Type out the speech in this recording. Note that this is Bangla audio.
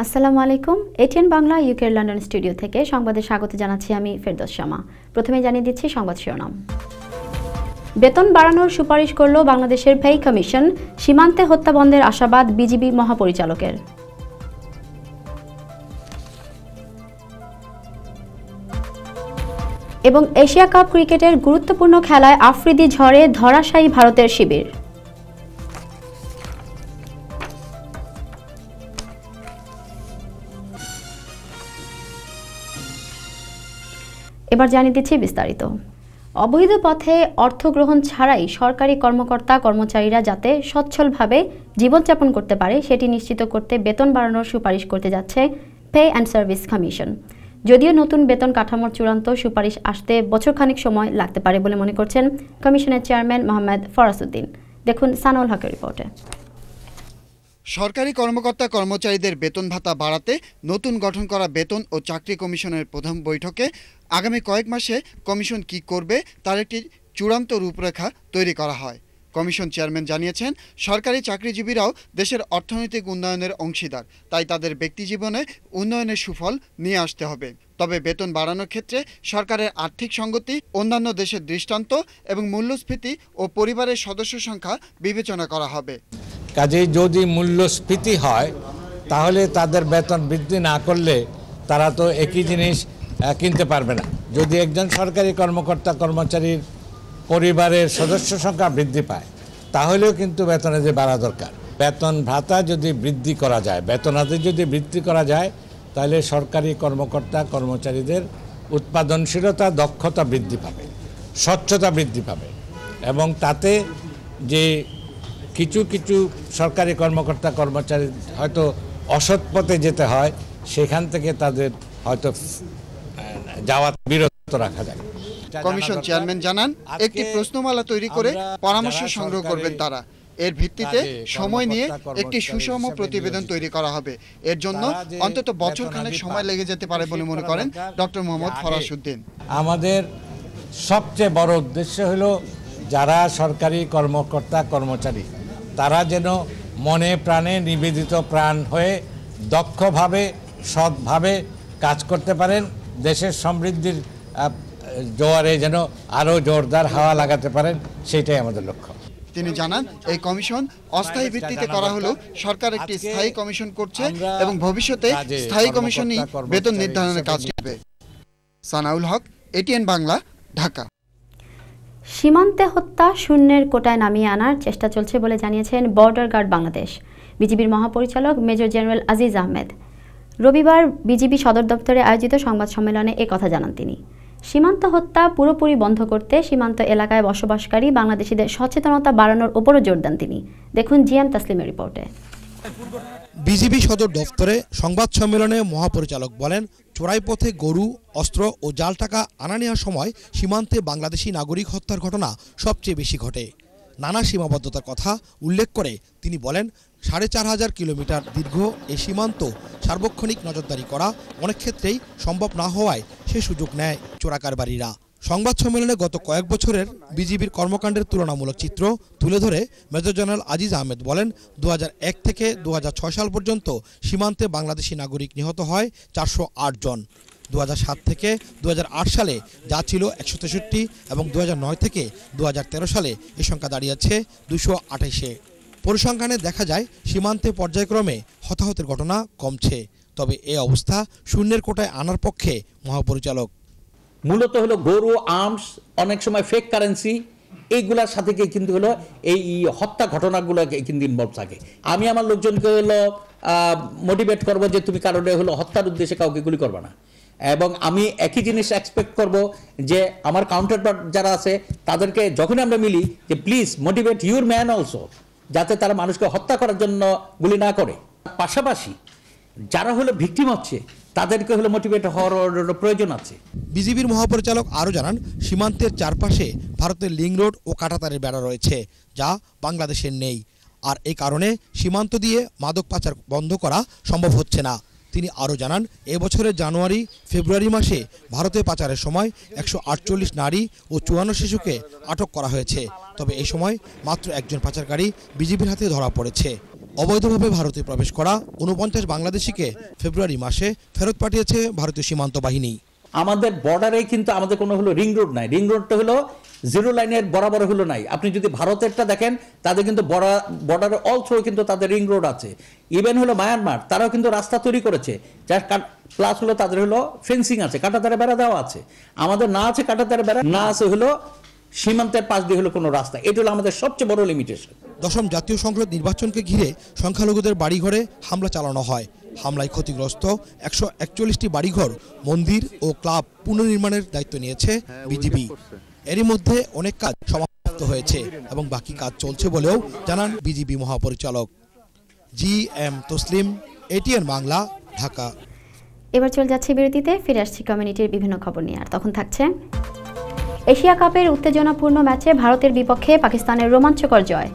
আসসালামু আলাইকুম। এটিএন বাংলা ইউকের লন্ডন স্টুডিও থেকে সংবাদে স্বাগত জানাচ্ছি আমি ফেরদৌস শামা। প্রথমে জানিয়ে দিচ্ছি সংবাদ শিরোনাম। বেতন বাড়ানোর সুপারিশ করল বাংলাদেশের পে কমিশন, সীমান্তে হত্যা বন্ধের আশাবাদ বিজিবি মহাপরিচালকের। এবং এশিয়া কাপ ক্রিকেটের গুরুত্বপূর্ণ খেলায় আফ্রিদি ঝড়ে ধরাশায়ী ভারতের শিবির। এবার জানিয়ে দিচ্ছি বিস্তারিত। অবৈধ পথে অর্থ গ্রহণ ছাড়াই সরকারি কর্মকর্তা কর্মচারীরা যাতে সচ্ছলভাবে জীবনযাপন করতে পারে সেটি নিশ্চিত করতে বেতন বাড়ানোর সুপারিশ করতে যাচ্ছে পে অ্যান্ড সার্ভিস কমিশন। যদিও নতুন বেতন কাঠামোর চূড়ান্ত সুপারিশ আসতে বছরখানেক সময় লাগতে পারে বলে মনে করছেন কমিশনের চেয়ারম্যান মোহাম্মদ ফরাজ উদ্দিন। দেখুন সানাউল হকের রিপোর্টে। সরকারি কর্মকর্তা কর্মচারীদের বেতন ভাতা বাড়াতে নতুন গঠন করা বেতন ও চাকরি কমিশনের প্রথম বৈঠকে আগামী কয়েক মাসে কমিশন কি করবে তার একটি চূড়ান্ত রূপরেখা তৈরি করা হয়। কমিশন চেয়ারম্যান জানিয়েছেন, সরকারি চাকরিজীবীরাও দেশের অর্থনৈতিক উন্নয়নের অংশীদার, তাই তাদের ব্যক্তিজীবনে উন্নয়নের সুফল নিয়ে আসতে হবে। তবে বেতন বাড়ানোর ক্ষেত্রে সরকারের আর্থিক সঙ্গতি, অন্যান্য দেশের দৃষ্টান্ত এবং মূল্যস্ফীতি ও পরিবারের সদস্য সংখ্যা বিবেচনা করা হবে। কাজেই যদি মূল্যস্ফীতি হয় তাহলে তাদের বেতন বৃদ্ধি না করলে তারা তো একই জিনিস কিনতে পারবে না। যদি একজন সরকারি কর্মকর্তা কর্মচারীর পরিবারের সদস্য সংখ্যা বৃদ্ধি পায় তাহলেও কিন্তু বেতনে যে বাড়া দরকার। বেতন ভাতা যদি বৃদ্ধি করা যায়, বেতনাদি যদি বৃদ্ধি করা যায় তাহলে সরকারি কর্মকর্তা কর্মচারীদের উৎপাদনশীলতা, দক্ষতা বৃদ্ধি পাবে, স্বচ্ছতা বৃদ্ধি পাবে এবং তাতে যে কিছু কিছু সরকারি কর্মকর্তা কর্মচারী হয়তো অসৎ পথে যেতে হয়, সেখান থেকে তাদের হয়তো যাওয়া বিরত রাখা যায়। কমিশন চেয়ারম্যান জানান, একটি প্রশ্নমালা তৈরি করে পরামর্শ সংগ্রহ করবেন তারা। এর ভিত্তিতে সময় নিয়ে একটি সুষম প্রতিবেদন তৈরি করা হবে। এর জন্য অন্তত বছরখানেক সময় লেগে যেতে পারে বলে মনে করেন ডক্টর মোহাম্মদ ফরাজ উদ্দিন। আমাদের সবচেয়ে বড় উদ্দেশ্য হলো যারা সরকারি কর্মকর্তা কর্মচারী তারা যেন মনে প্রাণে নিবেদিত প্রাণ হয়ে দক্ষভাবে সৎভাবে কাজ করতে পারেন, দেশের সমৃদ্ধির জোয়ারে যেন আরও জোরদার হাওয়া লাগাতে পারেন, সেটাই আমাদের লক্ষ্য। তিনি জানান, এই কমিশন অস্থায়ী ভিত্তিতে করা হলেও সরকার একটি স্থায়ী কমিশন করছে এবং ভবিষ্যতে স্থায়ী কমিশনই বেতন নির্ধারণের কাজ করবে। সানাউল হক, এটিএন বাংলা, ঢাকা। সীমান্তে হত্যা শূন্যের কোটায় নামিয়ে আনার চেষ্টা চলছে বলে জানিয়েছেন বর্ডার গার্ড বাংলাদেশ বিজিবির মহাপরিচালক মেজর জেনারেল আজিজ আহমেদ। রবিবার বিজিবি সদর দপ্তরে আয়োজিত সংবাদ সম্মেলনে একথা জানান তিনি। সীমান্ত হত্যা পুরোপুরি বন্ধ করতে সীমান্ত এলাকায় বসবাসকারী বাংলাদেশিদের সচেতনতা বাড়ানোর উপরও জোর দেন তিনি। দেখুন জিয়ান তাসলিমের রিপোর্টে। বিজিবি সদর দফতরে সংবাদ সম্মেলনে মহাপরিচালক বলেন, চোরাই পথে গরু, অস্ত্র ও জাল টাকা আনা নেওয়ার সময় সীমান্তে বাংলাদেশি নাগরিক হত্যার ঘটনা সবচেয়ে বেশি ঘটে। নানা সীমাবদ্ধতার কথা উল্লেখ করে তিনি বলেন, ৪,৫০০ কিলোমিটার দীর্ঘ এই সীমান্ত সার্বক্ষণিক নজরদারি করা অনেক ক্ষেত্রেই সম্ভব না হওয়ায় সে সুযোগ নেয় চোরাকারবারীরা। সংবাদ সম্মেলনে গত কয়েক বছরের বিজিবির কর্মকাণ্ডের তুলনামূলক চিত্র তুলে ধরে মেজর জেনারেল আজিজ আহমেদ বলেন, ২০০১ থেকে ২০০৬ সাল পর্যন্ত সীমান্তে বাংলাদেশি নাগরিক নিহত হয় ৪০৮ জন। ২০০৭ থেকে ২০০৮ সালে যা ছিল ১৬৩ এবং ২০০৯ থেকে ২০১৩ সালে এ সংখ্যা দাঁড়িয়েছে ২২৮-এ। পরিসংখ্যানে দেখা যায় সীমান্তে পর্যায়ক্রমে হতাহতের ঘটনা কমছে, তবে এ অবস্থা শূন্যের কোটায় আনার পক্ষে মহাপরিচালক। মূলত হলো গরু, আর্মস, অনেক সময় ফেক কারেন্সি, এইগুলার সাথে কিন্তু হলো এই হত্যা ঘটনাগুলো কিন্তু ইনভলভ থাকে। আমি আমার লোকজনকে হলো মোটিভেট করবো যে তুমি কারণে হলো হত্যার উদ্দেশ্যে কাউকে গুলি করবে না, এবং আমি একই জিনিস এক্সপেক্ট করব যে আমার কাউন্টার পার্ট যারা আছে তাদেরকে যখনই আমরা মিলি যে please motivate your man also, যাতে তারা মানুষকে হত্যা করার জন্য গুলি না করে। পাশাপাশি যারা হলো ভিকটিম হচ্ছে তাদেরকে হলো মোটিভেট হওয়ার প্রয়োজন আছে। বিজিবির মহাপরিচালক আরও জানান, সীমান্তের চারপাশে ভারতের লিং রোড ও কাঁটাতারের বেড়া রয়েছে, যা বাংলাদেশের নেই। আর এই কারণে সীমান্ত দিয়ে মাদক পাচার বন্ধ করা সম্ভব হচ্ছে না। তিনি আরও জানান, এবছরের জানুয়ারি ফেব্রুয়ারি মাসে ভারতে পাচারের সময় ১৪৮ নারী ও ৫৪ শিশুকে আটক করা হয়েছে। তবে এই সময় মাত্র একজন পাচারকারী বিজিবির হাতে ধরা পড়েছে। অবৈধভাবে ভারতে প্রবেশ করা ৪৯ বাংলাদেশিকে ফেব্রুয়ারি মাসে ফেরত পাঠিয়েছে ভারতীয় সীমান্ত বাহিনী। আমাদের বর্ডারে কিন্তু আমাদের কোনো হলো রিং রোড নাই, রিং রোডটা হলো জিরো লাইনের বরাবর হলো নাই। আপনি যদি ভারতেরটা দেখেন তাদের কিন্তু বর্ডারে অল থ্রো কিন্তু তাদের রিং রোড আছে। ইভেন হলো মায়ানমার তারাও কিন্তু রাস্তা তৈরি করেছে, যার প্লাস হলো তাদের হলো ফেন্সিং আছে, কাঁটাতারে বেড়া দেওয়া আছে। আমাদের না আছে কাঁটাতারে বেড়া, না আছে হলো সীমান্তের পাশ দিয়ে হলো কোনো রাস্তা। এটা হলো আমাদের সবচেয়ে বড় লিমিটেশন। দশম জাতীয় সংসদ নির্বাচনকে ঘিরে সংখ্যালঘুদের বাড়িঘরে হামলা চালানো হয়। হামলায় ক্ষতিগ্রস্ত ১৪১টি বাড়িঘর, মন্দির ও ক্লাব পুনর্নির্মাণের দায়িত্ব নিয়েছে বিজিবি। এরই মধ্যে অনেক কাজ সমাপ্ত হয়েছে এবং বাকি কাজ চলছে বলেও জানান বিজিবি মহাপরিচালক। GM Taslim, ATN Bangla, Dhaka. এবার চলে যাচ্ছে বিরতিতে, ফিরে আসছি কমিউনিটির বিভিন্ন খবর নিয়ে। আর তখন থাকছে এশিয়া কাপের উত্তেজনাপূর্ণ ম্যাচে ভারতের বিপক্ষে পাকিস্তানের রোমাঞ্চকর জয়।